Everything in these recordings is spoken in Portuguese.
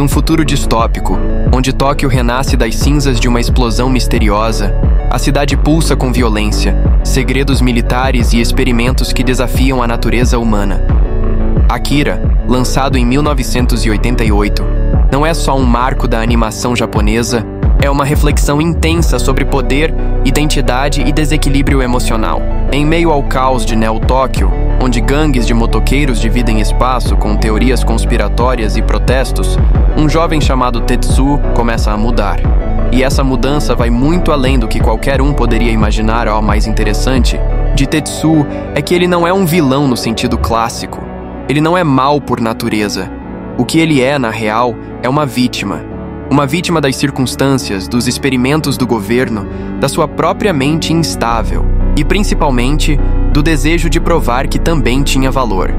Num futuro distópico, onde Tóquio renasce das cinzas de uma explosão misteriosa, a cidade pulsa com violência, segredos militares e experimentos que desafiam a natureza humana. Akira, lançado em 1988, não é só um marco da animação japonesa, é uma reflexão intensa sobre poder, identidade e desequilíbrio emocional. Em meio ao caos de Neo Tóquio, onde gangues de motoqueiros dividem espaço com teorias conspiratórias e protestos, um jovem chamado Tetsuo começa a mudar. E essa mudança vai muito além do que qualquer um poderia imaginar. O mais interessante de Tetsuo é que ele não é um vilão no sentido clássico. Ele não é mau por natureza. O que ele é, na real, é uma vítima. Uma vítima das circunstâncias, dos experimentos do governo, da sua própria mente instável e, principalmente, do desejo de provar que também tinha valor.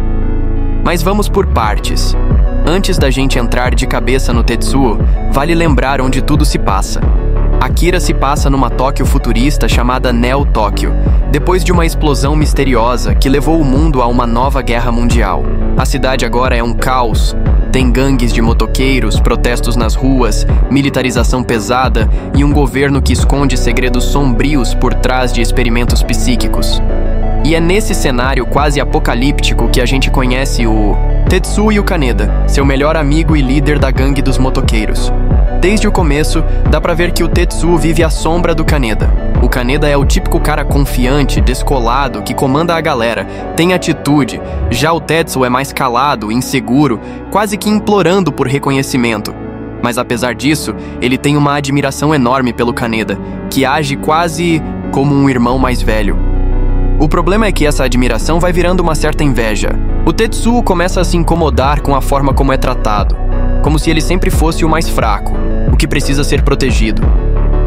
Mas vamos por partes. Antes da gente entrar de cabeça no Tetsuo, vale lembrar onde tudo se passa. Akira se passa numa Tóquio futurista chamada Neo Tóquio, depois de uma explosão misteriosa que levou o mundo a uma nova guerra mundial. A cidade agora é um caos. Tem gangues de motoqueiros, protestos nas ruas, militarização pesada e um governo que esconde segredos sombrios por trás de experimentos psíquicos. E é nesse cenário quase apocalíptico que a gente conhece o Tetsuo e o Kaneda, seu melhor amigo e líder da gangue dos motoqueiros. Desde o começo, dá pra ver que o Tetsuo vive à sombra do Kaneda. O Kaneda é o típico cara confiante, descolado, que comanda a galera, tem atitude. Já o Tetsuo é mais calado, inseguro, quase que implorando por reconhecimento. Mas apesar disso, ele tem uma admiração enorme pelo Kaneda, que age quase como um irmão mais velho. O problema é que essa admiração vai virando uma certa inveja. O Tetsuo começa a se incomodar com a forma como é tratado, como se ele sempre fosse o mais fraco, o que precisa ser protegido.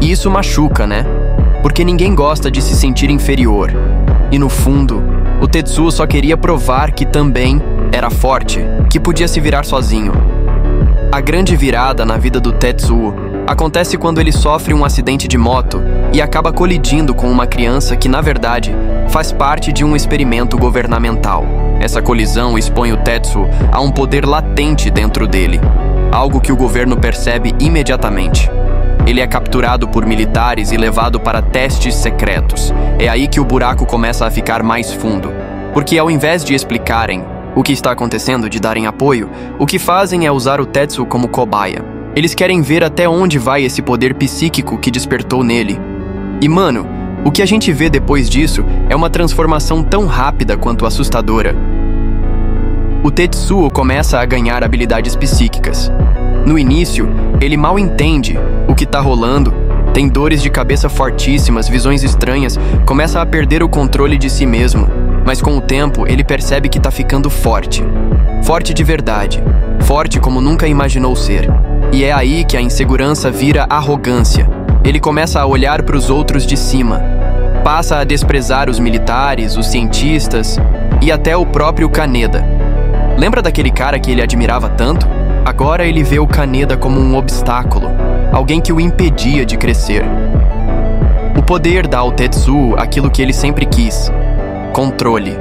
E isso machuca, né? Porque ninguém gosta de se sentir inferior. E no fundo, o Tetsuo só queria provar que também era forte, que podia se virar sozinho. A grande virada na vida do Tetsuo acontece quando ele sofre um acidente de moto e acaba colidindo com uma criança que, na verdade, faz parte de um experimento governamental. Essa colisão expõe o Tetsuo a um poder latente dentro dele, algo que o governo percebe imediatamente. Ele é capturado por militares e levado para testes secretos. É aí que o buraco começa a ficar mais fundo, porque ao invés de explicarem o que está acontecendo, de darem apoio, o que fazem é usar o Tetsuo como cobaia. Eles querem ver até onde vai esse poder psíquico que despertou nele. E mano, o que a gente vê depois disso é uma transformação tão rápida quanto assustadora. O Tetsuo começa a ganhar habilidades psíquicas. No início, ele mal entende o que tá rolando, tem dores de cabeça fortíssimas, visões estranhas, começa a perder o controle de si mesmo. Mas com o tempo, ele percebe que tá ficando forte. Forte de verdade. Forte como nunca imaginou ser. E é aí que a insegurança vira arrogância. Ele começa a olhar para os outros de cima. Passa a desprezar os militares, os cientistas e até o próprio Kaneda. Lembra daquele cara que ele admirava tanto? Agora ele vê o Kaneda como um obstáculo, alguém que o impedia de crescer. O poder dá ao Tetsuo aquilo que ele sempre quis: controle.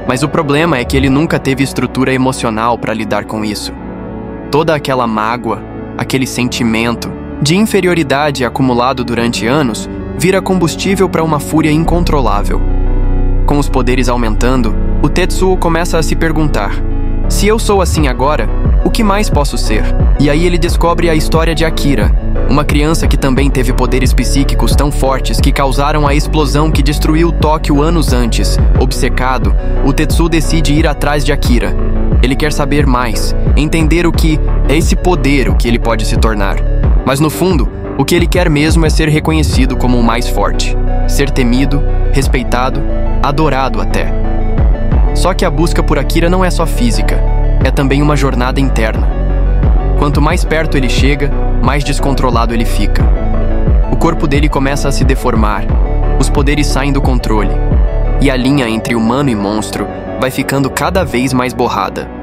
Mas o problema é que ele nunca teve estrutura emocional para lidar com isso. Toda aquela mágoa, aquele sentimento de inferioridade acumulado durante anos, vira combustível para uma fúria incontrolável. Com os poderes aumentando, o Tetsuo começa a se perguntar: se eu sou assim agora, o que mais posso ser? E aí ele descobre a história de Akira, uma criança que também teve poderes psíquicos tão fortes que causaram a explosão que destruiu Tóquio anos antes. Obcecado, o Tetsuo decide ir atrás de Akira. Ele quer saber mais, entender o que é esse poder, o que ele pode se tornar. Mas no fundo, o que ele quer mesmo é ser reconhecido como o mais forte, ser temido, respeitado, adorado até. Só que a busca por Akira não é só física, é também uma jornada interna. Quanto mais perto ele chega, mais descontrolado ele fica. O corpo dele começa a se deformar, os poderes saem do controle, e a linha entre humano e monstro vai ficando cada vez mais borrada.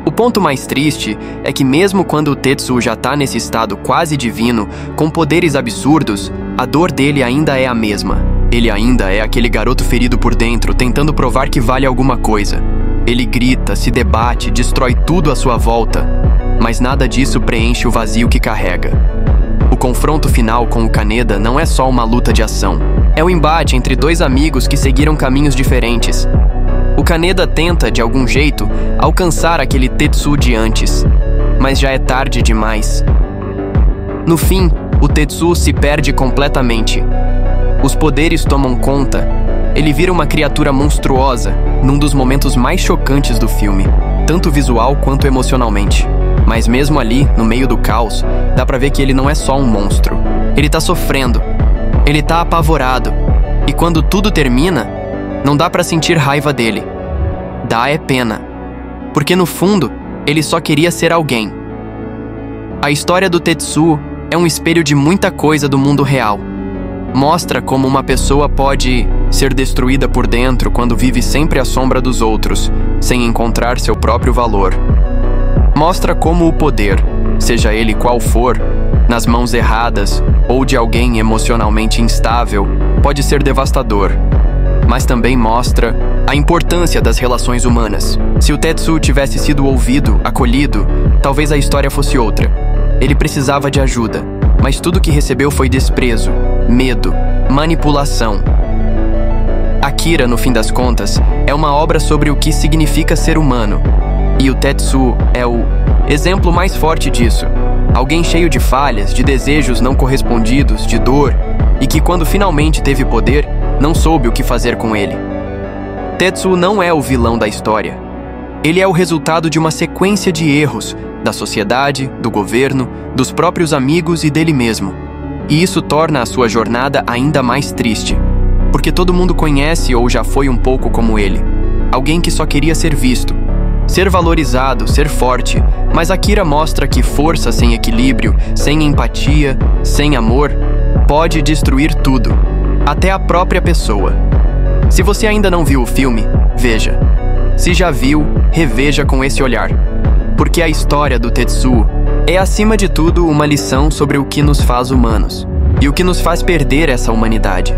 O ponto mais triste é que mesmo quando o Tetsuo já tá nesse estado quase divino, com poderes absurdos, a dor dele ainda é a mesma. Ele ainda é aquele garoto ferido por dentro, tentando provar que vale alguma coisa. Ele grita, se debate, destrói tudo à sua volta. mas nada disso preenche o vazio que carrega. O confronto final com o Kaneda não é só uma luta de ação. É o embate entre dois amigos que seguiram caminhos diferentes. O Kaneda tenta, de algum jeito, alcançar aquele Tetsuo de antes, mas já é tarde demais. No fim, o Tetsuo se perde completamente. Os poderes tomam conta. Ele vira uma criatura monstruosa, num dos momentos mais chocantes do filme, tanto visual quanto emocionalmente. Mas mesmo ali, no meio do caos, dá pra ver que ele não é só um monstro. Ele tá sofrendo. Ele tá apavorado. E quando tudo termina, não dá pra sentir raiva dele. Dá é pena. Porque no fundo, ele só queria ser alguém. A história do Tetsuo é um espelho de muita coisa do mundo real. Mostra como uma pessoa pode ser destruída por dentro quando vive sempre à sombra dos outros, sem encontrar seu próprio valor. Mostra como o poder, seja ele qual for, nas mãos erradas ou de alguém emocionalmente instável, pode ser devastador. Mas também mostra a importância das relações humanas. Se o Tetsuo tivesse sido ouvido, acolhido, talvez a história fosse outra. Ele precisava de ajuda, mas tudo que recebeu foi desprezo, medo, manipulação. Akira, no fim das contas, é uma obra sobre o que significa ser humano. E o Tetsuo é o exemplo mais forte disso. Alguém cheio de falhas, de desejos não correspondidos, de dor, e que quando finalmente teve poder, não soube o que fazer com ele. Tetsuo não é o vilão da história. Ele é o resultado de uma sequência de erros, da sociedade, do governo, dos próprios amigos e dele mesmo. E isso torna a sua jornada ainda mais triste, porque todo mundo conhece ou já foi um pouco como ele. Alguém que só queria ser visto, ser valorizado, ser forte, mas Akira mostra que força sem equilíbrio, sem empatia, sem amor, pode destruir tudo, até a própria pessoa. Se você ainda não viu o filme, veja. Se já viu, reveja com esse olhar. Porque a história do Tetsuo é, acima de tudo, uma lição sobre o que nos faz humanos e o que nos faz perder essa humanidade.